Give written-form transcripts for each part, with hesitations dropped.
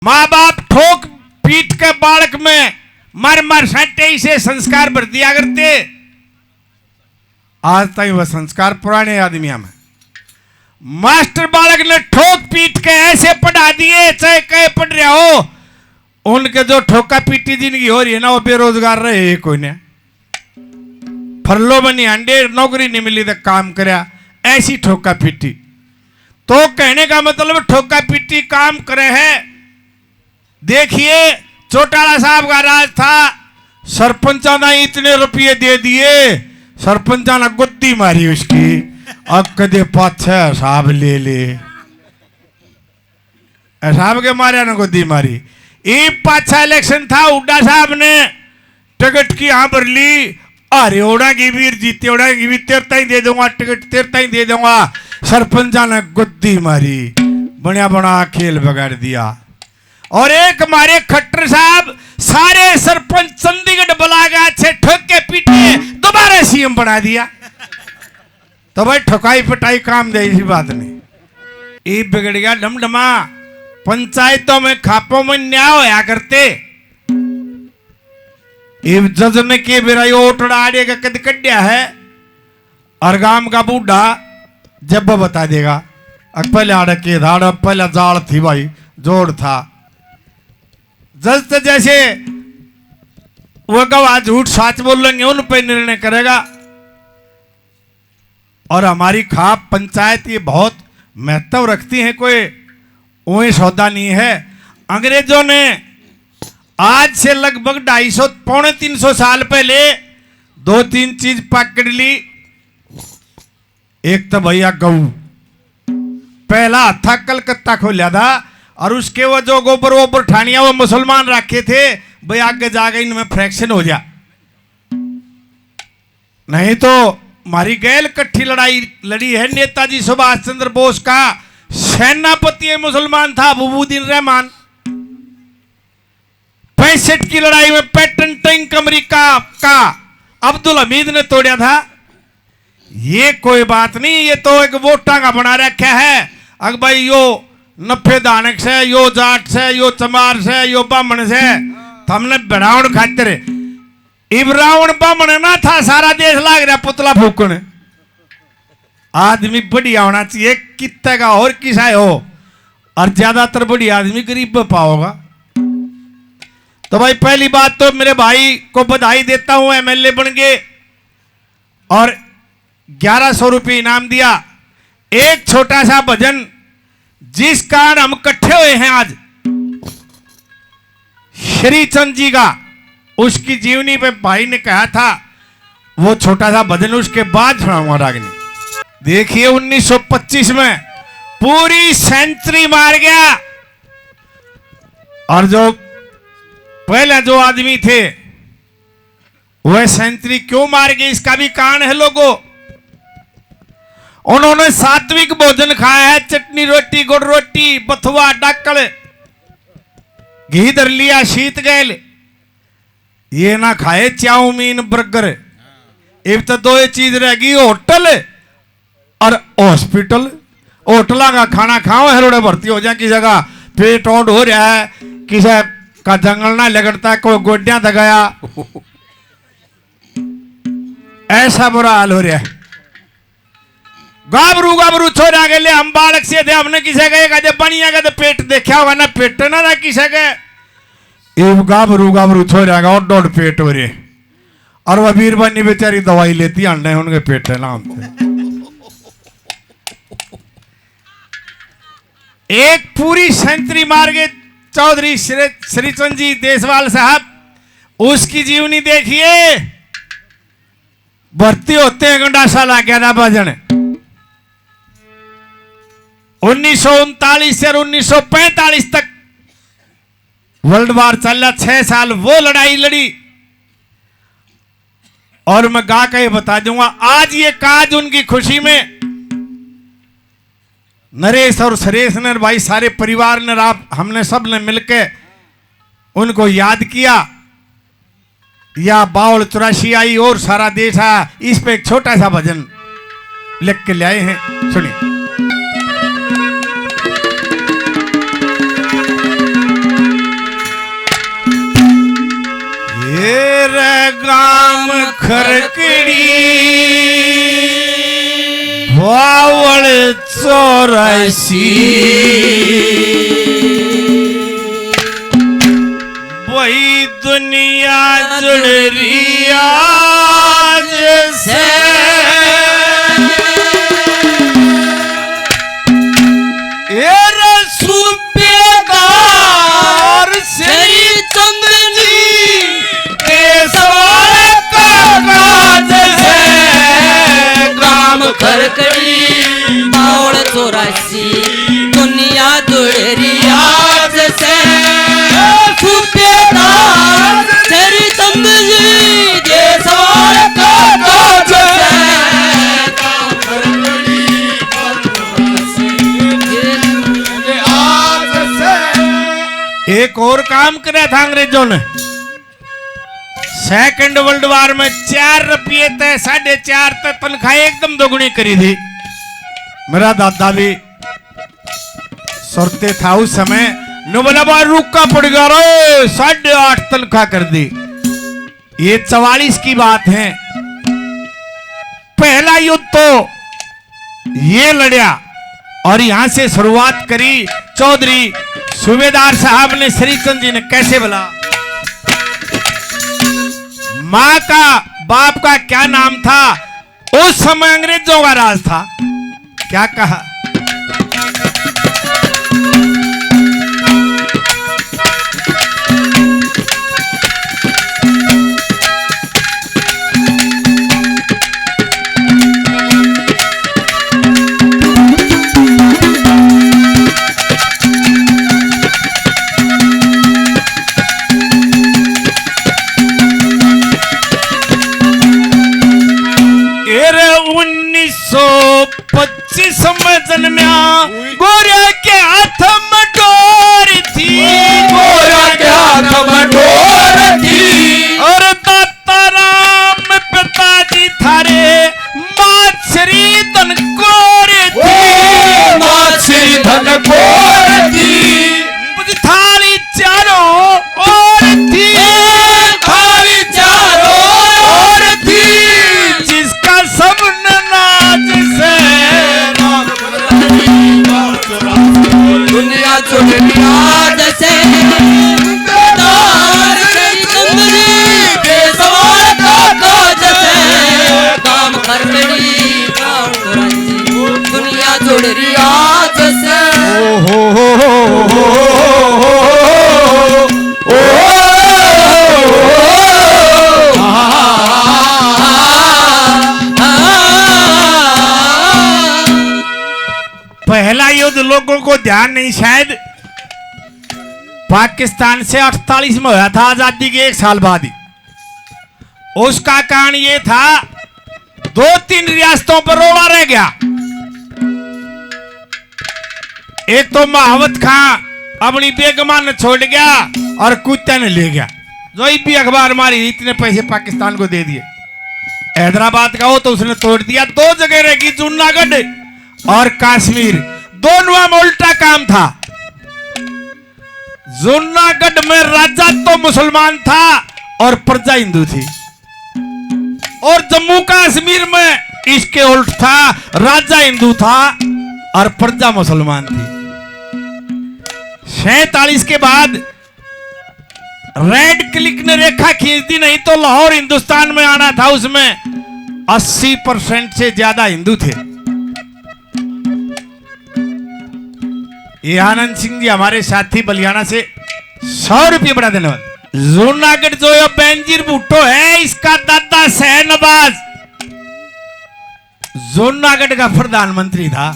माँ बाप ठोक पीट के बालक में मर मर सटे से संस्कार भर दिया करते। आज तक वह संस्कार पुराने आदमियों में मास्टर बालक ने ठोक पीट के ऐसे पढ़ा दिए, चाहे कहे पढ़ रहा हो, उनके जो ठोका पीटी जिंदगी हो रही है ना, वो बेरोजगार रहे कोई ने फरलो बनी अंडे नौकरी नहीं मिली तो काम करया, ऐसी ठोका पीटी। तो कहने का मतलब ठोका पीटी काम करे है। देखिए चौटाला साहब का राज था, सरपंचा ने इतने रुपये दे दिए, सरपंचा ने गुद्दी मारी उसकी, अब कदे पाछे हिसाब ले ले, हिसाब के मारे ने गुद्दी मारी। एक पाछा इलेक्शन था, हुड्डा साहब ने टिकट की यहां पर ली, अरे ओड़ा की वीर जीते, ओड़ा की भी तेरता ही दे दूंगा टिकट, तेरता ही दे दूंगा। सरपंचा ने गुद्दी मारी, बड़ा बड़ा खेल बिगाड़ दिया। और एक हमारे खट्टर साहब सारे सरपंच चंडीगढ़ बुला गया, अच्छे ठोके पीटे, दोबारा सीएम बना दिया। तो भाई ठोकाई पिटाई काम दे, इसी बात नहीं। ये बिगड़ गया डमडमा। पंचायतों में खापों में न्याय होया करते, जज ने के बेरा ओटड़ा आड़े का कद कड्या है, और गांव का बूढ़ा जब बता देगा पहले आड़े के धाड़, पहले जाड़ थी भाई, जोड़ था। जज तो जैसे वो गवाह झूठ सच बोलेंगे उन पर निर्णय करेगा। और हमारी खाप पंचायत ये बहुत महत्व रखती है, कोई वही सौदा नहीं है। अंग्रेजों ने आज से लगभग 250 पौने 300 साल पहले दो तीन चीज पकड़ ली। एक तो भैया गऊ, पहला था कलकत्ता खोला था, और उसके वो जो गोबर वोबर ठानिया वो मुसलमान रखे थे, भाई आगे जाके इनमें फ्रैक्शन हो जा। नहीं तो हमारी गैल कट्ठी लड़ाई लड़ी है। नेताजी सुभाष चंद्र बोस का सेनापति मुसलमान था अबूबुद्दीन रहमान। 65 की लड़ाई में पैटन टैंक अमेरिका का अब्दुल हमीद ने तोड़ा था। ये कोई बात नहीं, ये तो एक वोटा का बना रखा है। अगर भाई यो नफे दानक से, यो जाट से, यो चमार से, यो बामण से, तो हमने बढ़ावण खातिर इब्रावण बामण ना था, सारा देश लाग रहा पुतला फूकने। आदमी बढ़िया होना चाहिए, कितने का और किसा हो, और ज्यादातर बढ़िया आदमी गरीब में पाओगा। तो भाई पहली बात तो मेरे भाई को बधाई देता हूं, एमएलए बन गए और 1100 रुपये इनाम दिया। एक छोटा सा भजन जिस कारण हम इकट्ठे हुए हैं आज, श्री चंद जी का, उसकी जीवनी पे भाई ने कहा था, वो छोटा सा भजन उसके बाद सुनाऊंगा रागनी। देखिए 1925 में पूरी सेंचुरी मार गया, और जो पहले जो आदमी थे वह सेंचुरी क्यों मार गए, इसका भी कारण है लोगों। उन्होंने सात्विक भोजन खाया है, चटनी रोटी, गुड़ रोटी, बथुआ, डाकल, घी धर लिया, शीत गैल, ये ना खाए चाउमीन बर्गर। एक तो दो चीज रहेगी, होटल और हॉस्पिटल। होटल का खाना खाओ, हेरोड़े भर्ती हो जाए, किसी जगह पेट आउट हो रहा है, किसी का जंगल ना लगता, कोई गोड्या दगाया, ऐसा बुरा हाल हो रहा है। गाबरू गाबरू छोड़ा के लिए हम बालक से थे, हमने किसे गए बनिया का पेट देखा होगा ना, पेट ना था किसे गए, गाबरू गाबरू छोड़ा और डोड पेट हो रहे, और वह वीरबानी बेचारी दवाई लेती अंडे उनके पेट है नाम थे। एक पूरी सेंचुरी मार गए चौधरी श्रीचंद जी देसवाल साहब, उसकी जीवनी देखिए। भर्ती होते हैं गंडासा लग गया था भजन। 1939 से 1945 तक वर्ल्ड वार चला, 6 साल वो लड़ाई लड़ी। और मैं गा के बता दूंगा, आज ये काज उनकी खुशी में नरेश और सुरेश ने भाई सारे परिवार ने हमने सब ने मिलके उनको याद किया। या बावल 84 आई और सारा देश आया, इस पे एक छोटा सा भजन लिख के ले आए हैं, सुनिए। खरकड़ी वावड़ 84 वही दुनिया जुड़ रही आज से सूबेदार श्री चंद्र जी के सवाल का काज से काम खरकड़ी बावड़ 84 दुनिया जुड़ रही आज से सूबेदार श्री चंद्र जी के सवाल का काज से काम खरकड़ी आज से। एक और काम किया था अंग्रेजों ने सेकंड वर्ल्ड वार में 4 रुपये तय 4.5 तक तनख्वाह एकदम दोगुनी करी थी। मेरा दादा भी सुरते था उस समय बोला बार रुका पड़ गया रे 8.5 तनख्वाह कर दी। ये 44 की बात है। पहला युद्ध तो ये लड़ा और यहां से शुरुआत करी चौधरी सूबेदार साहब ने श्रीचंद जी ने कैसे बोला। मां का बाप का क्या नाम था उस समय अंग्रेजों का राज था। क्या कहा जन्म्या गोरा के हाथ में डोर थी गोरा के हाथ में डोर थी और दाता राम पिताजी थारे माछरी धन कोरे थी माछरी धन कोरे थी थाली चारों और थी थाली चारों और थी जिसका सब नाज से दुनिया जुड़ रही आज से सूबेदार श्री चंद्र जी के सवाल का काज से काम खरकड़ी दुनिया जुड़ रही आज से पहला युद्ध लोगों को ध्यान नहीं शायद पाकिस्तान से 48 में हुआ था आजादी के 1 साल बाद ही। उसका कारण यह था 2-3 रियासतों पर रोड़ा रह गया। एक तो महावत खां अपनी बेगमा ने छोड़ गया और कुत्ते ने ले गया। जो भी अखबार मारी इतने पैसे पाकिस्तान को दे दिए। हैदराबाद का हो तो उसने तोड़ दिया। 2 जगह रहेगी जूनागढ़ और कश्मीर दोनों में उल्टा काम था। जूनागढ़ में राजा तो मुसलमान था और प्रजा हिंदू थी और जम्मू कश्मीर में इसके उल्ट था। राजा हिंदू था और प्रजा मुसलमान थी। 47 के बाद रेड क्लिक ने रेखा खींच दी, नहीं तो लाहौर हिंदुस्तान में आना था। उसमें 80% से ज्यादा हिंदू थे। ये आनंद सिंह जी हमारे साथी बलियाना से 100 रुपये बड़ा धन्यवाद। जूनागढ़ जो ये बेनजीर भुट्टो है इसका दादा शहनवाज जूनागढ़ का प्रधानमंत्री था।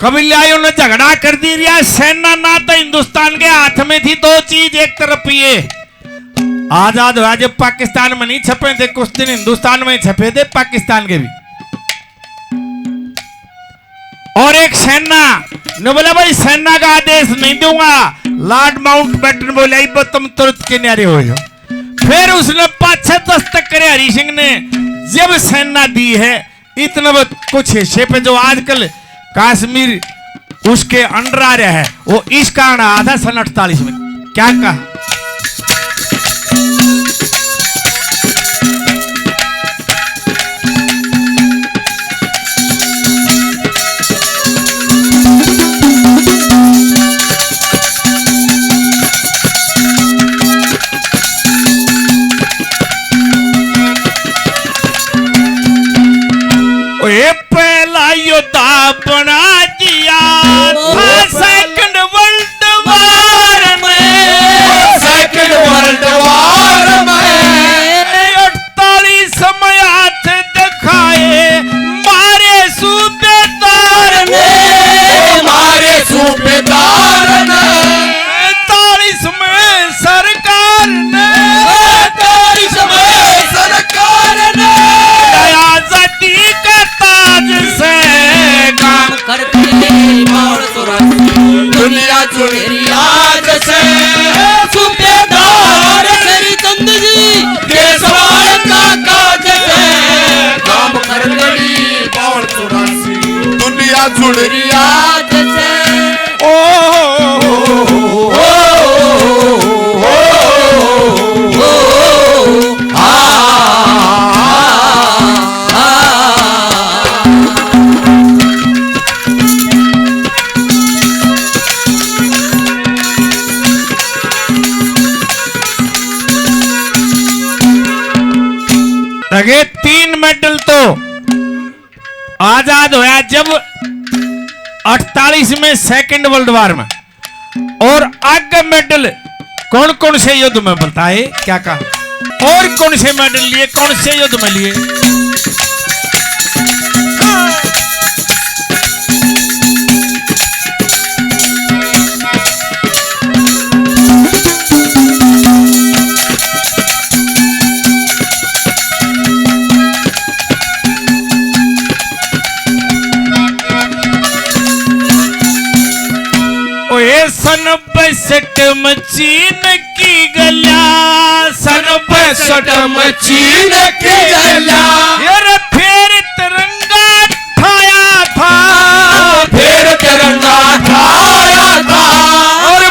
कबीलाइयों ने झगड़ा कर दी रिया। सेना ना तो हिंदुस्तान के हाथ में थी। 2 चीज एक तरफ ये आजाद हुआ जब पाकिस्तान में नहीं छपे थे, कुछ दिन हिंदुस्तान में छपे थे पाकिस्तान के भी। और एक सेना ने बोला भाई सेना का आदेश नहीं दूंगा। लॉर्ड माउंटबेटन बोले तुम तुरंत किनारे हो जाओ। फिर उसने 5-6 दस्तक करे हरि सिंह ने। जब सेना दी है इतना कुछ हिस्से पे जो आजकल कश्मीर उसके अंडर आ रहा है वो इस कारण आया था सन 48 में। क्या कहा दुनिया जुड़ी आज से सूबेदार श्री चंद जी देशवाल का काज से काम कर गड़ी 84 दुनिया जुड़ रही आज से लगे 3 मेडल तो आजाद होया जब 48 में सेकंड वर्ल्ड वार में, और आगे मेडल कौन कौन से युद्ध में बताए क्या कहा, और कौन से मेडल लिए, कौन से युद्ध में लिए। सन 62 में चीन की गलिया, सन 62 में चीन की गलिया, यार फिर तिरंगा ठाया था, फिर तिरंगा ठाया था, और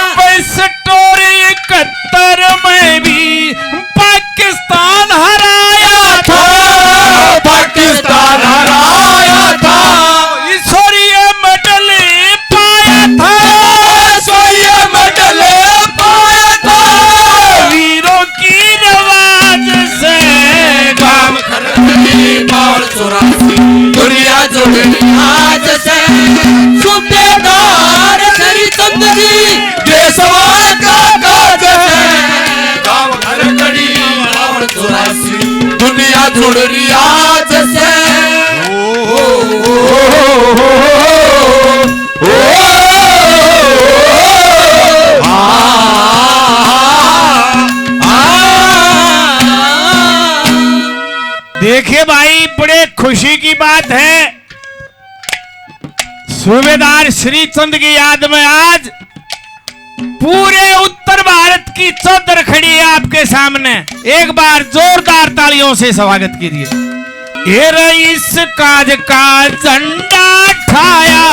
62 और 71 में भी पाकिस्तान हराया था, पाकिस्तान हराया था, ईश्वरीय मेडल पाया था, मेडल पाया था, वीरों की नवाज से काम कर गई 84 दुनिया जुड़ी आज से सूबेदार श्री चंद जी देशवाल का काज से काम कर गई 84 दुनिया जुड़ रही आज से देखिए भाई, बड़े खुशी की बात है, सूबेदार श्रीचंद की याद में आज पूरे उत्तर भारत की चौधर खड़ी है आपके सामने। एक बार जोरदार तालियों से स्वागत कीजिए। ये रईस काज का झंडा ठाया,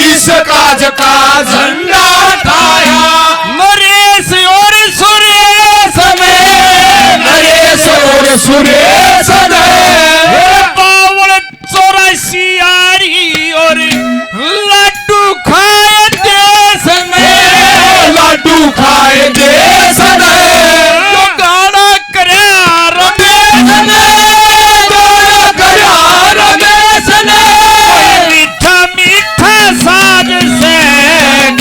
इस काज का झंडा ठाया, नरेश और सुरेश में, नरेश और सुरेश ने, बावल 84 यारी और लड्डू खाए देश में, लड्डू खाए देश ने, जो गाना करे रमेश ने, गाना गया रमेश ने, मीठा मीठा साज से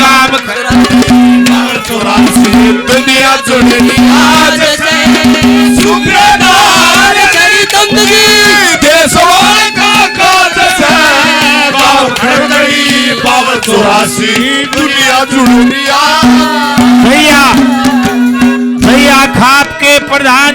काम कर 84 दुनिया जुड़ रही आज से सूबेदार श्री चंद जी देशवाल का काज से काम कर गई 84 दुनिया जुड़ रही भैया खाप के प्रधान